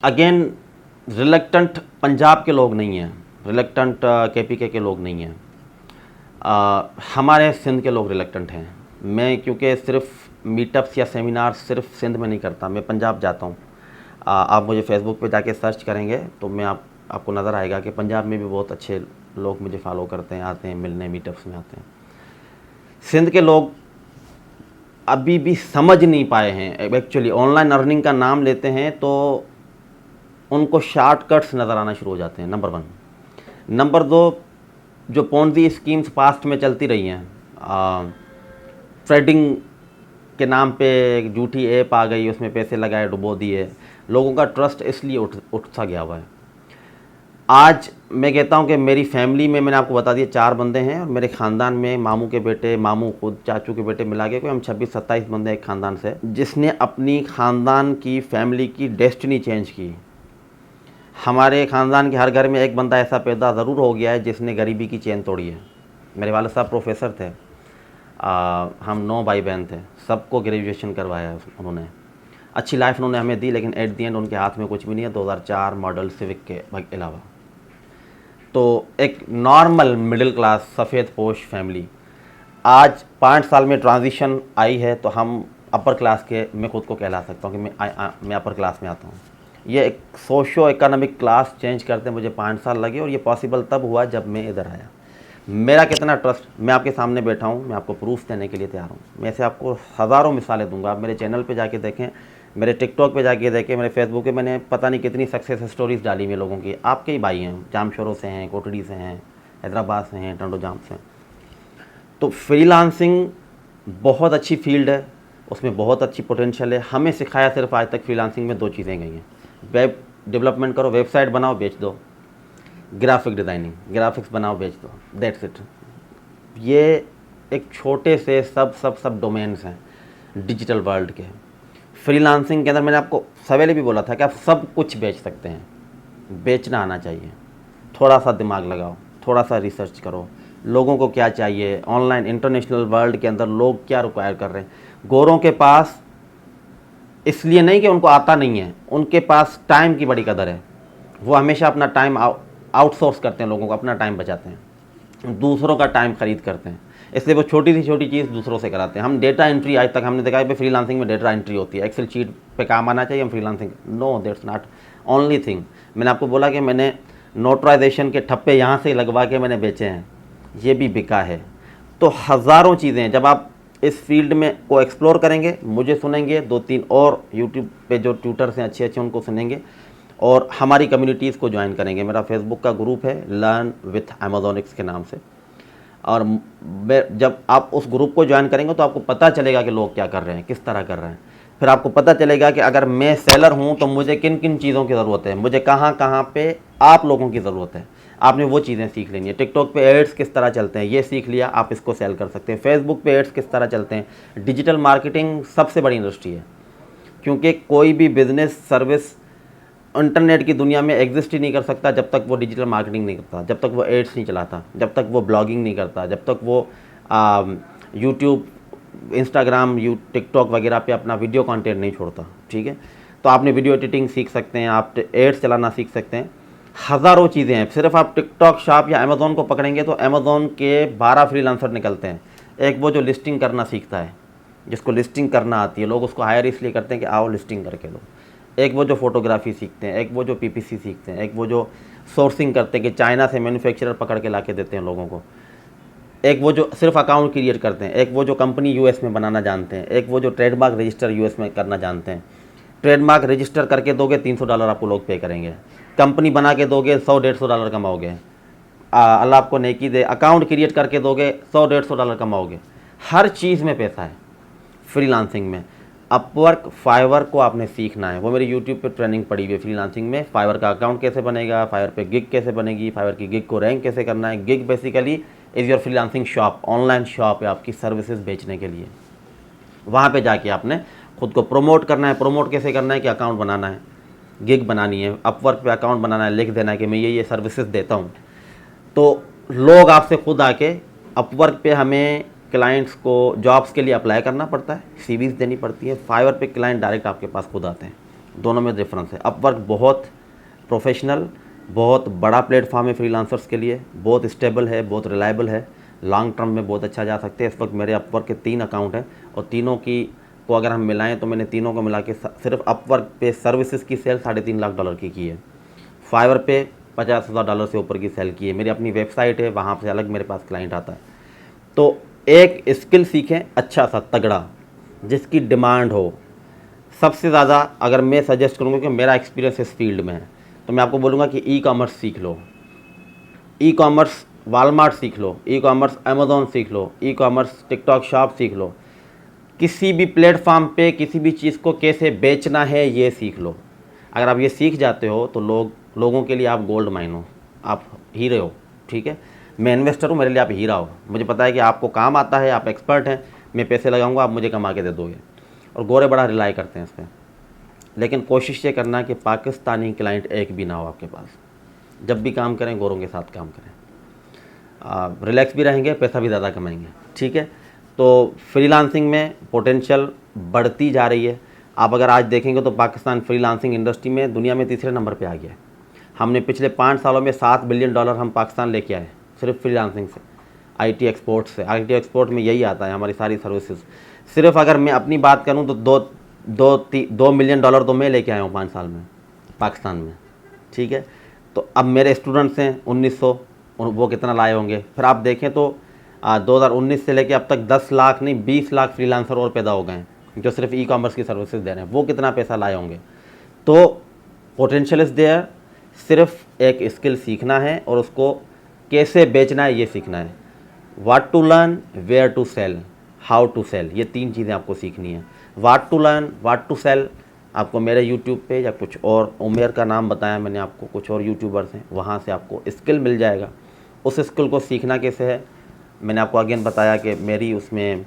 Again reluctant Punjab के लोग नहीं हैं, रिलक्टेंट केपीके के लोग नहीं हैं, हमारे सिंध के लोग रिलक्टेंट हैं। मैं क्योंकि सिर्फ मीटअप्स या सेमिनार सिर्फ सिंध में नहीं करता, मैं पंजाब जाता हूँ। आप मुझे फेसबुक पे जाके सर्च करेंगे तो मैं आपको नज़र आएगा कि पंजाब में भी बहुत अच्छे लोग मुझे फॉलो करते हैं, आते हैं मिलने, मीटअप्स में आते हैं। सिंध के लोग अभी भी समझ नहीं पाए हैं। एक्चुअली ऑनलाइन अर्निंग का नाम लेते हैं तो उनको शॉर्टकट्स नज़र आना शुरू हो जाते हैं, नंबर 1। नंबर 2, जो पोंजी स्कीम्स पास्ट में चलती रही हैं, ट्रेडिंग के नाम पे एक झूठी ऐप आ गई, उसमें पैसे लगाए, डुबो दिए, लोगों का ट्रस्ट इसलिए उठता गया हुआ है। आज मैं कहता हूँ कि मेरी फैमिली में, मैंने आपको बता दिया, 4 बंदे हैं, और मेरे ख़ानदान में मामू के बेटे, मामू खुद, चाचू के बेटे मिला के कोई हम 26-27 बंदे एक ख़ानदान से, जिसने अपनी ख़ानदान की, फैमिली की डेस्टिनी चेंज की। हमारे ख़ानदान के हर घर में एक बंदा ऐसा पैदा ज़रूर हो गया है जिसने गरीबी की चेन तोड़ी है। मेरे वाले साहब प्रोफेसर थे, हम 9 भाई बहन थे, सबको ग्रेजुएशन करवाया उन्होंने। अच्छी लाइफ उन्होंने हमें दी, लेकिन एट दी एंड उनके हाथ में कुछ भी नहीं है 2004 मॉडल सिविक के अलावा। तो एक नॉर्मल मिडिल क्लास सफ़ेद पोश फैमिली आज 5 साल में ट्रांजिशन आई है, तो हम अपर क्लास के, मैं खुद को कहला सकता हूँ कि मैं अपर क्लास में आता हूँ। ये एक सोशो इकोनॉमिक क्लास चेंज करते मुझे 5 साल लगे, और ये पॉसिबल तब हुआ जब मैं इधर आया। मेरा कितना ट्रस्ट, मैं आपके सामने बैठा हूँ, मैं आपको प्रूफ देने के लिए तैयार हूँ। मैं ऐसे आपको हज़ारों मिसालें दूंगा। आप मेरे चैनल पे जाके देखें, मेरे टिकटॉक पे जाके देखें, मेरे फेसबुक पे मैंने पता नहीं कितनी सक्सेस स्टोरीज़ डाली में लोगों की। आपके ही भाई हैं, जामशोरों से हैं, कोटड़ी से हैं, हैदराबाद से हैं, टंडो जाम से। तो फ्रीलांसिंग बहुत अच्छी फील्ड है, उसमें बहुत अच्छी पोटेंशियल है। हमें सिखाया सिर्फ आज तक फ्रीलांसिंग में 2 चीज़ें गई हैं। वेब डेवलपमेंट करो, वेबसाइट बनाओ, बेच दो। ग्राफिक डिज़ाइनिंग, ग्राफिक्स बनाओ, बेच दो, दैट्स इट। ये एक छोटे से सब डोमेन्स हैं डिजिटल वर्ल्ड के। फ्रीलांसिंग के अंदर मैंने आपको सवेरे भी बोला था कि आप सब कुछ बेच सकते हैं, बेचना आना चाहिए। थोड़ा सा दिमाग लगाओ, थोड़ा सा रिसर्च करो, लोगों को क्या चाहिए, ऑनलाइन इंटरनेशनल वर्ल्ड के अंदर लोग क्या रिक्वायर कर रहे हैं। गोरों के पास इसलिए नहीं कि उनको आता नहीं है, उनके पास टाइम की बड़ी कदर है। वो हमेशा अपना टाइम आउटसोर्स करते हैं, लोगों को अपना टाइम बचाते हैं, दूसरों का टाइम खरीद करते हैं, इसलिए वो छोटी सी छोटी चीज़ दूसरों से कराते हैं। हम डेटा एंट्री, आज तक हमने देखा है फ्रीलांसिंग में डेटा एंट्री होती है, एक्सेल शीट पे काम आना चाहिए, हम freelancing, no, that's not only thing. मैंने आपको बोला कि मैंने नोटराइजेशन के ठप्पे यहाँ से लगवा के मैंने बेचे हैं, ये भी बिका है। तो हज़ारों चीज़ें हैं। जब आप इस फील्ड में को एक्सप्लोर करेंगे, मुझे सुनेंगे, 2-3 और यूट्यूब पे जो ट्यूटर्स हैं अच्छे अच्छे, उनको सुनेंगे, और हमारी कम्युनिटीज़ को ज्वाइन करेंगे। मेरा फेसबुक का ग्रुप है लर्न विथ अमेजोनिक्स के नाम से, और जब आप उस ग्रुप को ज्वाइन करेंगे तो आपको पता चलेगा कि लोग क्या कर रहे हैं, किस तरह कर रहे हैं। फिर आपको पता चलेगा कि अगर मैं सेलर हूँ तो मुझे किन किन चीज़ों की ज़रूरत है, मुझे कहाँ कहाँ पे आप लोगों की ज़रूरत है। आपने वो चीज़ें सीख लेनी है। टिकटॉक पे एड्स किस तरह चलते हैं, ये सीख लिया, आप इसको सेल कर सकते हैं। फेसबुक पे एड्स किस तरह चलते हैं। डिजिटल मार्केटिंग सबसे बड़ी इंडस्ट्री है, क्योंकि कोई भी बिजनेस सर्विस इंटरनेट की दुनिया में एग्जिस्ट ही नहीं कर सकता जब तक वो डिजिटल मार्केटिंग नहीं करता, जब तक वो एड्स नहीं चलाता, जब तक वो ब्लॉगिंग नहीं करता, जब तक वो यूट्यूब, इंस्टाग्राम, टिकटॉक वगैरह पे अपना वीडियो कंटेंट नहीं छोड़ता। ठीक है, तो आपने वीडियो एडिटिंग सीख सकते हैं, आप एड्स चलाना सीख सकते हैं, हज़ारों चीज़ें हैं। सिर्फ आप टिकटॉक शॉप या अमेज़ॉन को पकड़ेंगे तो अमेज़ॉन के 12 फ्रीलांसर निकलते हैं। एक वो जो लिस्टिंग करना सीखता है, जिसको लिस्टिंग करना आती है, लोग उसको हायर इसलिए करते हैं कि आओ लिस्टिंग करके दो। एक वो जो फोटोग्राफी सीखते हैं, एक वो जो पीपीसी सीखते हैं, एक वो जो सोर्सिंग करते हैं कि चाइना से मैन्युफैक्चरर पकड़ के ला के देते हैं लोगों को, एक वो जो सिर्फ अकाउंट क्रिएट करते हैं, एक वो जो कंपनी यूएस में बनाना जानते हैं, एक वो जो ट्रेडमार्क रजिस्टर यूएस में करना जानते हैं। ट्रेडमार्क रजिस्टर करके दोगे $300 आपको लोग पे करेंगे, कंपनी बना के दोगे $100-150 कमाओगे, अल्लाह आपको नेकी दे। अकाउंट क्रिएट करके दोगे $100-150 कमाओगे। हर चीज़ में पैसा है फ्रीलांसिंग में। अपवर्क, फाइवर को आपने सीखना है, वो मेरी यूट्यूब पे ट्रेनिंग पड़ी हुई है फ्रीलांसिंग में। फाइवर का अकाउंट कैसे बनेगा, फाइवर पे गिग कैसे बनेगी, फाइवर की गिग को रैंक कैसे करना है। Gig basically is your freelancing shop, online shop है आपकी सर्विसेज बेचने के लिए। वहाँ पे जाके आपने खुद को प्रमोट करना है। प्रमोट कैसे करना है कि अकाउंट बनाना है, गिग बनानी है, अपवर्क पे अकाउंट बनाना है, लिख देना है कि मैं ये सर्विसेज देता हूँ। तो लोग आपसे खुद आके, अपवर्क पे हमें क्लाइंट्स को जॉब्स के लिए अप्लाई करना पड़ता है, सीवीज देनी पड़ती है। फाइवर पे क्लाइंट डायरेक्ट आपके पास खुद आते हैं, दोनों में डिफरेंस है। अपवर्क बहुत प्रोफेशनल, बहुत बड़ा प्लेटफॉर्म है फ्रीलांसर्स के लिए, बहुत स्टेबल है, बहुत रिलायबल है, लॉन्ग टर्म में बहुत अच्छा जा सकते हैं। इस वक्त मेरे अपवर्क के 3 अकाउंट हैं और तीनों की को अगर हम मिलाएं तो मैंने तीनों को मिला के सिर्फ अपवर्क पे सर्विसेज की सेल $3.5 लाख की है। फाइवर पे $50,000 से ऊपर की सेल की है। मेरी अपनी वेबसाइट है, वहाँ से अलग मेरे पास क्लाइंट आता है। तो एक स्किल सीखें अच्छा सा तगड़ा, जिसकी डिमांड हो। सबसे ज़्यादा अगर मैं सजेस्ट करूँगा कि मेरा एक्सपीरियंस इस फील्ड में है, तो मैं आपको बोलूँगा कि ई कॉमर्स सीख लो। ई कॉमर्स वालमार्ट सीख लो, ई कॉमर्स अमेज़ॉन सीख लो, ई कॉमर्स टिकटॉक शॉप सीख लो। किसी भी प्लेटफॉर्म पे किसी भी चीज़ को कैसे बेचना है ये सीख लो। अगर आप ये सीख जाते हो तो लोगों के लिए आप गोल्ड माइन हो, आप हीरे हो। ठीक है, मैं इन्वेस्टर हूँ, मेरे लिए आप हीरा हो। मुझे पता है कि आपको काम आता है, आप एक्सपर्ट हैं, मैं पैसे लगाऊंगा, आप मुझे कमा के दे दोगे। और गोरे बड़ा रिलाई करते हैं इस पर। लेकिन कोशिश ये करना कि पाकिस्तानी क्लाइंट एक भी ना हो आपके पास। जब भी काम करें गोरों के साथ काम करें, रिलैक्स भी रहेंगे, पैसा भी ज़्यादा कमाएंगे। ठीक है, तो फ्रीलांसिंग में पोटेंशियल बढ़ती जा रही है। आप अगर आज देखेंगे तो पाकिस्तान फ्रीलांसिंग इंडस्ट्री में दुनिया में तीसरे नंबर पे आ गया है। हमने पिछले 5 सालों में $7 बिलियन हम पाकिस्तान लेके आए सिर्फ फ्रीलांसिंग से, आईटी एक्सपोर्ट से। आईटी एक्सपोर्ट में यही आता है हमारी सारी सर्विसेज। सिर्फ अगर मैं अपनी बात करूं तो $2 मिलियन तो मैं लेके आया हूँ 5 साल में पाकिस्तान में। ठीक है, तो अब मेरे स्टूडेंट्स हैं 1900, वो कितना लाए होंगे। फिर आप देखें तो 2019 से लेके अब तक 10 लाख नहीं 20 लाख फ्रीलांसर और पैदा हो गए हैं जो सिर्फ ई कॉमर्स की सर्विसेज दे रहे हैं। वो कितना पैसा लाए होंगे। तो पोटेंशियल इज़ देयर, सिर्फ एक स्किल सीखना है और उसको कैसे बेचना है ये सीखना है। What to learn, where to sell, how to sell, ये 3 चीज़ें आपको सीखनी है। What to learn, what to sell आपको मेरे यूट्यूब पे या कुछ और, उमेर का नाम बताया मैंने आपको, कुछ और यूट्यूबर्स हैं, वहाँ से आपको स्किल मिल जाएगा। उस स्किल को सीखना कैसे है, मैंने आपको अगेन बताया कि मेरी उसमें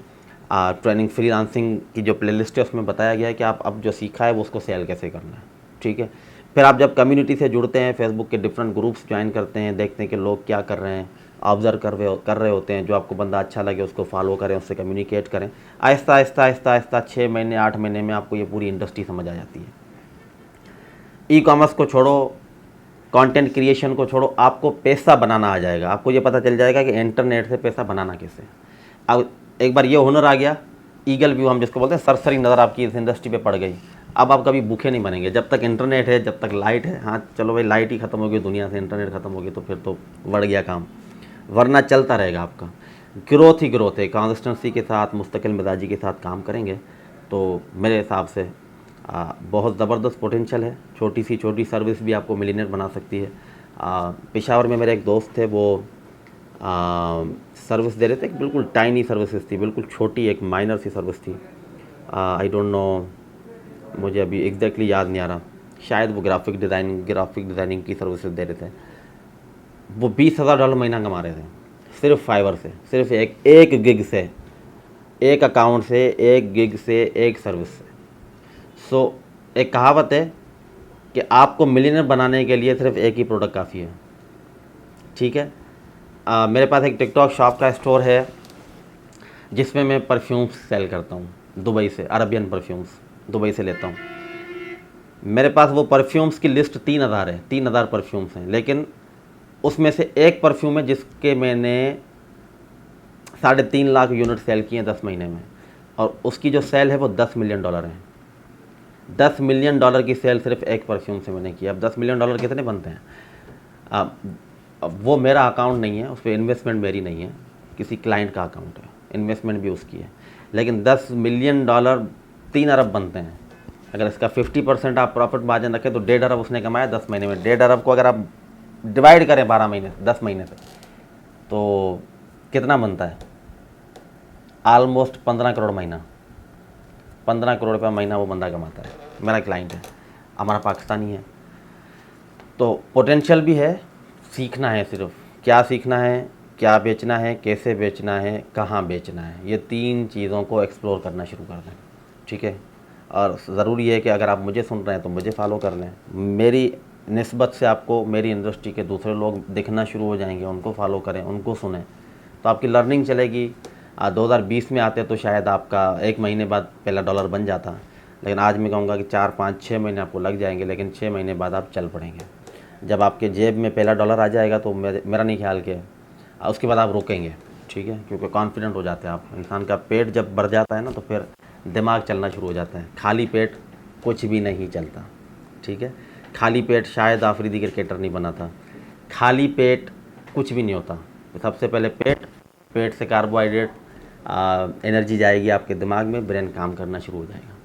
ट्रेनिंग फ्रीलांसिंग की जो प्लेलिस्ट है उसमें बताया गया है कि आप अब जो सीखा है वो उसको सेल कैसे करना है। ठीक है, फिर आप जब कम्युनिटी से जुड़ते हैं, फेसबुक के डिफरेंट ग्रुप्स ज्वाइन करते हैं, देखते हैं कि लोग क्या कर रहे हैं, ऑब्ज़र्व कर रहे होते हैं। जो आपको बंदा अच्छा लगे उसको फॉलो करें, उससे कम्युनिकेट करें। आहिस्ता आहिस्ता आहिस्ता आहिस्ता 6 महीने 8 महीने में आपको ये पूरी इंडस्ट्री समझ आ जाती है। ई कॉमर्स को छोड़ो, कंटेंट क्रिएशन को छोड़ो, आपको पैसा बनाना आ जाएगा। आपको ये पता चल जाएगा कि इंटरनेट से पैसा बनाना कैसे। अब एक बार ये हुनर आ गया, ईगल व्यू हम जिसको बोलते हैं, सरसरी नज़र आपकी इस इंडस्ट्री पे पड़ गई, अब आप कभी भूखे नहीं बनेंगे। जब तक इंटरनेट है, जब तक लाइट है, हाँ चलो भाई लाइट ही ख़त्म होगी दुनिया से, इंटरनेट ख़त्म होगी तो फिर तो बढ़ गया काम, वरना चलता रहेगा आपका। ग्रोथ ही ग्रोथ है। कंसिस्टेंसी के साथ, मुस्तकिल मिजाजी के साथ काम करेंगे तो मेरे हिसाब से बहुत ज़बरदस्त पोटेंशियल है। छोटी सी छोटी सर्विस भी आपको मिलियनेयर बना सकती है। पेशावर में मेरे एक दोस्त थे, वो सर्विस दे रहे थे, बिल्कुल टाइनी सर्विसेज थी, बिल्कुल छोटी एक माइनर सी सर्विस थी। आई डोंट नो, मुझे अभी एग्जैक्टली याद नहीं आ रहा, शायद वो ग्राफिक डिज़ाइनिंग की सर्विसेज दे रहे थे। वो $20,000 महीना कमा रहे थे सिर्फ फाइवर से, सिर्फ एक गिग से, एक अकाउंट से, एक गिग से, एक सर्विस से। सो एक कहावत है कि आपको मिलियनर बनाने के लिए सिर्फ एक ही प्रोडक्ट काफ़ी है। ठीक है, मेरे पास एक टिकटॉक शॉप का स्टोर है जिसमें मैं परफ्यूम्स सेल करता हूँ दुबई से, अरबियन परफ्यूम्स दुबई से लेता हूँ। मेरे पास वो परफ्यूम्स की लिस्ट 3000 है, 3000 परफ्यूम्स हैं, लेकिन उसमें से एक परफ्यूम है जिसके मैंने $3.5 लाख यूनिट सेल किए हैं 10 महीने में, और उसकी जो सेल है वो $10 मिलियन है। $10 मिलियन की सेल सिर्फ एक परफ्यूम से मैंने किया। अब $10 मिलियन कितने बनते हैं? अब वो मेरा अकाउंट नहीं है, उस पर इन्वेस्टमेंट मेरी नहीं है, किसी क्लाइंट का अकाउंट है, इन्वेस्टमेंट भी उसकी है। लेकिन $10 मिलियन 3 अरब बनते हैं। अगर इसका 50% आप प्रॉफिट मार्जिन रखें तो 1.5 अरब उसने कमाया 10 महीने में। 1.5 अरब को अगर आप डिवाइड करें 12 महीने 10 महीने से तो कितना बनता है? ऑलमोस्ट 15 करोड़ महीना, 15 करोड़ रुपया महीना वो बंदा कमाता है। मेरा क्लाइंट है, हमारा पाकिस्तानी है। तो पोटेंशियल भी है, सीखना है सिर्फ। क्या सीखना है, क्या बेचना है, कैसे बेचना है, कहाँ बेचना है, ये 3 चीज़ों को एक्सप्लोर करना शुरू कर दें। ठीक है, और ज़रूरी है कि अगर आप मुझे सुन रहे हैं तो मुझे फॉलो कर लें। मेरी निस्बत से आपको मेरी इंडस्ट्री के दूसरे लोग दिखना शुरू हो जाएंगे, उनको फॉलो करें, उनको सुनें, तो आपकी लर्निंग चलेगी। 2020 में आते तो शायद आपका 1 महीने बाद पहला डॉलर बन जाता, लेकिन आज मैं कहूँगा कि 4, 5, 6 महीने आपको लग जाएंगे, लेकिन 6 महीने बाद आप चल पड़ेंगे। जब आपके जेब में पहला डॉलर आ जाएगा तो मेरा नहीं ख्याल कि उसके बाद आप रुकेंगे, ठीक है, क्योंकि कॉन्फिडेंट हो जाते हैं आप। इंसान का पेट जब भर जाता है ना तो फिर दिमाग चलना शुरू हो जाता है। खाली पेट कुछ भी नहीं चलता, ठीक है। खाली पेट शायद आफरीदी क्रिकेटर नहीं बना था। खाली पेट कुछ भी नहीं होता। सबसे पहले पेट से कार्बोहाइड्रेट एनर्जी जाएगी आपके दिमाग में, ब्रेन काम करना शुरू हो जाएगा,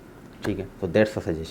ठीक है। तो दैट्स अ सजेशन।